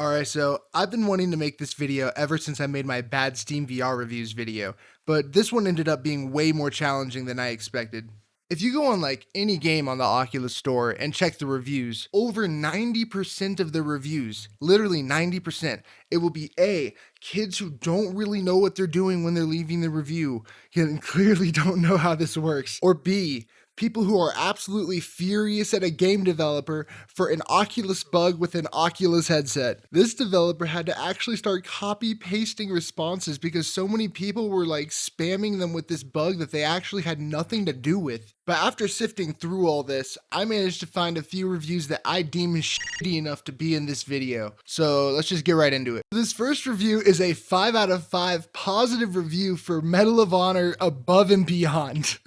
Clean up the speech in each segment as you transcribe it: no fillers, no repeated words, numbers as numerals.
Alright, so I've been wanting to make this video ever since I made my bad Steam VR reviews video, but this one ended up being way more challenging than I expected. If you go on like any game on the Oculus store and check the reviews, over 90% of the reviews, literally 90%, it will be A, kids who don't really know what they're doing when they're leaving the review and clearly don't know how this works, or B, people who are absolutely furious at a game developer for an Oculus bug with an Oculus headset. This developer had to actually start copy pasting responses because so many people were like spamming them with this bug that they actually had nothing to do with. But after sifting through all this, I managed to find a few reviews that I deem shitty enough to be in this video. So let's just get right into it. This first review is a 5 out of 5 positive review for Medal of Honor Above and Beyond.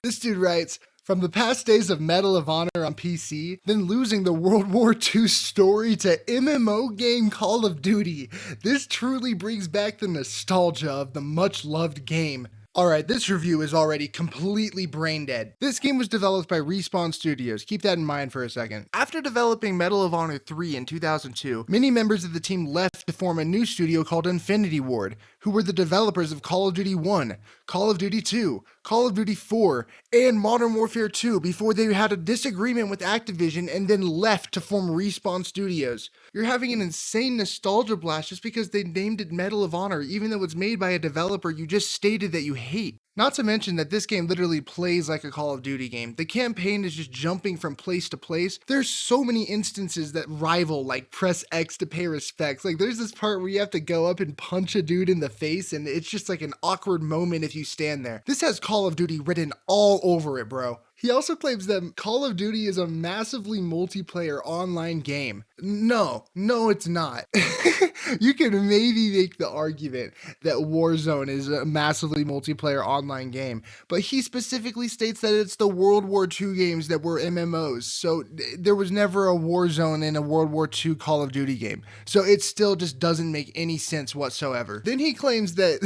This dude writes, from the past days of Medal of Honor on PC, then losing the World War II story to MMO game Call of Duty, this truly brings back the nostalgia of the much-loved game. Alright, this review is already completely brain dead. This game was developed by Respawn Studios, keep that in mind for a second. After developing Medal of Honor 3 in 2002, many members of the team left to form a new studio called Infinity Ward, who were the developers of Call of Duty 1, Call of Duty 2, Call of Duty 4, and Modern Warfare 2 before they had a disagreement with Activision and then left to form Respawn Studios. You're having an insane nostalgia blast just because they named it Medal of Honor even though it's made by a developer you just stated that you hate. Not to mention that this game literally plays like a Call of Duty game. The campaign is just jumping from place to place. There's so many instances that rival like press X to pay respects. Like there's this part where you have to go up and punch a dude in the face and it's just like an awkward moment if you stand there. This has Call of Duty written all over it, bro. He also claims that Call of Duty is a massively multiplayer online game. No, it's not. You can maybe make the argument that Warzone is a massively multiplayer online game, but he specifically states that it's the World War II games that were MMOs, so there was never a Warzone in a World War II Call of Duty game, so it still just doesn't make any sense whatsoever. Then he claims that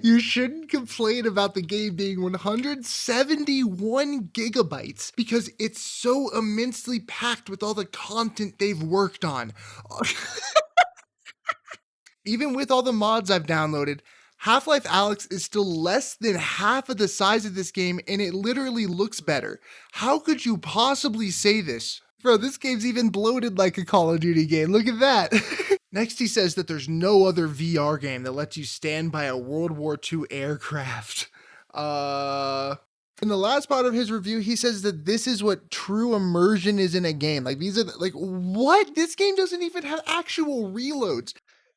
you shouldn't complain about the game being 171 gigabytes because it's so immensely packed with all the content they've worked on. Even with all the mods I've downloaded, Half-Life Alyx is still less than half of the size of this game and it literally looks better. How could you possibly say this? Bro, this game's even bloated like a Call of Duty game. Look at that. Next, he says that there's no other VR game that lets you stand by a World War II aircraft. In the last part of his review, he says that this is what true immersion is in a game. Like these are like, what? This game doesn't even have actual reloads.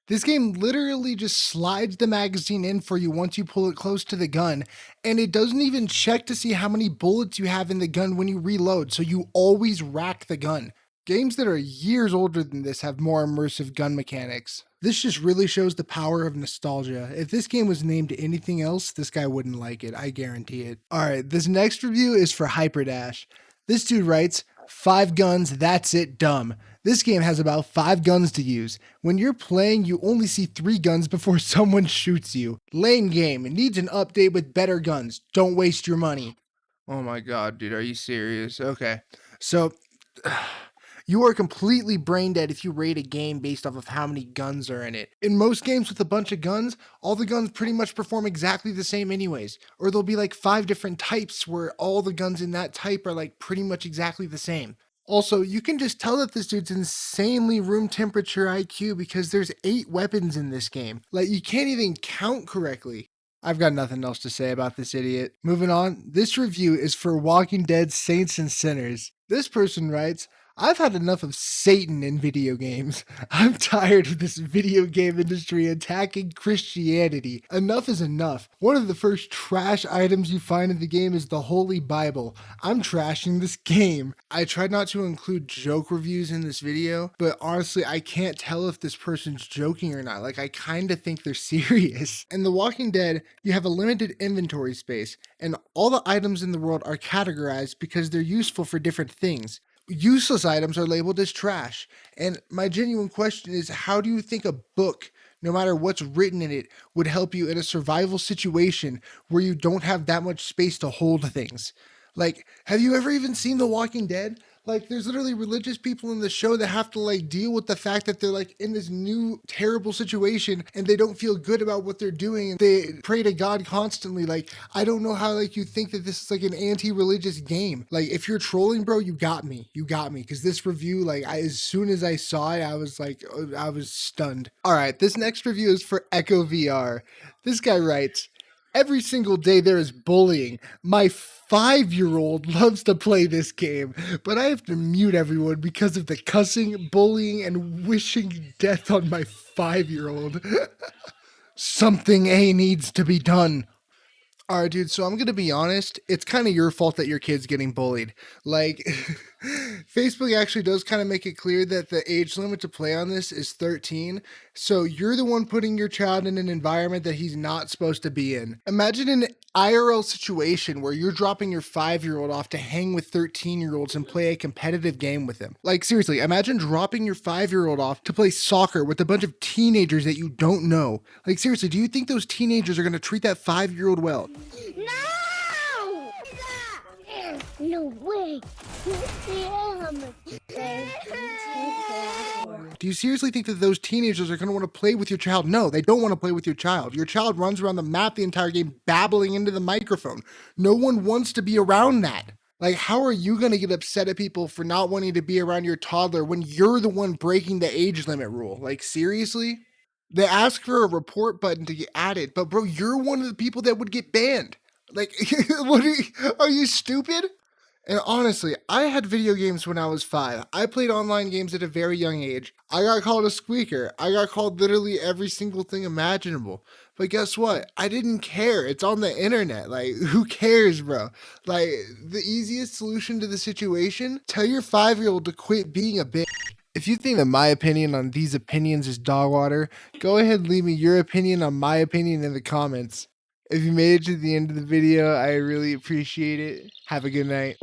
This game literally just slides the magazine in for you once you pull it close to the gun, and it doesn't even check to see how many bullets you have in the gun when you reload, so you always rack the gun. Games that are years older than this have more immersive gun mechanics. This just really shows the power of nostalgia. If this game was named anything else, this guy wouldn't like it, I guarantee it. Alright, this next review is for Hyperdash. This dude writes, 5 guns, that's it, dumb. This game has about 5 guns to use. When you're playing, you only see 3 guns before someone shoots you. Lame game, it needs an update with better guns. Don't waste your money. Oh my god, dude, are you serious? Okay, so you are completely brain dead if you rate a game based off of how many guns are in it. In most games with a bunch of guns, all the guns pretty much perform exactly the same anyways. Or there'll be like 5 different types where all the guns in that type are like pretty much exactly the same. Also, you can just tell that this dude's insanely room temperature IQ because there's 8 weapons in this game. Like, you can't even count correctly. I've got nothing else to say about this idiot. Moving on, this review is for Walking Dead Saints and Sinners. This person writes, I've had enough of Satan in video games. I'm tired of this video game industry attacking Christianity. Enough is enough. One of the first trash items you find in the game is the Holy Bible. I'm trashing this game. I tried not to include joke reviews in this video, but honestly, I can't tell if this person's joking or not. Like, I kind of think they're serious. In The Walking Dead, you have a limited inventory space, and all the items in the world are categorized because they're useful for different things. Useless items are labeled as trash. And my genuine question is, how do you think a book, no matter what's written in it, would help you in a survival situation where you don't have that much space to hold things? Like, have you ever even seen The Walking Dead? Like, there's literally religious people in the show that have to like deal with the fact that they're like in this new terrible situation and they don't feel good about what they're doing. And they pray to God constantly. Like, I don't know how like you think that this is like an anti-religious game. Like, if you're trolling, bro, you got me. You got me. Because this review, like, as soon as I saw it, I was like, I was stunned. All right, this next review is for Echo VR. This guy writes, every single day there is bullying. My 5-year-old loves to play this game, but I have to mute everyone because of the cussing, bullying, and wishing death on my 5-year-old. Something A needs to be done. All right, dude. So I'm gonna be honest. It's kind of your fault that your kid's getting bullied. Like, Facebook actually does kind of make it clear that the age limit to play on this is 13. So you're the one putting your child in an environment that he's not supposed to be in. Imagine an IRL situation where you're dropping your 5-year-old off to hang with 13-year-olds and play a competitive game with them. Like, seriously, imagine dropping your 5-year-old off to play soccer with a bunch of teenagers that you don't know. Like, seriously, do you think those teenagers are gonna treat that 5-year-old well? No! No way! Do you seriously think that those teenagers are going to want to play with your child? No, they don't want to play with your child. Your child runs around the map the entire game babbling into the microphone. No one wants to be around that. Like, how are you going to get upset at people for not wanting to be around your toddler when you're the one breaking the age limit rule? Like, seriously? They ask for a report button to get added, but bro, you're one of the people that would get banned. Like, are you stupid? And honestly, I had video games when I was 5. I played online games at a very young age. I got called a squeaker. I got called literally every single thing imaginable. But guess what? I didn't care. It's on the internet. Like, who cares, bro? Like, the easiest solution to the situation, tell your 5-year-old to quit being a bitch. If you think that my opinion on these opinions is dog water, go ahead and leave me your opinion on my opinion in the comments. If you made it to the end of the video, I really appreciate it. Have a good night.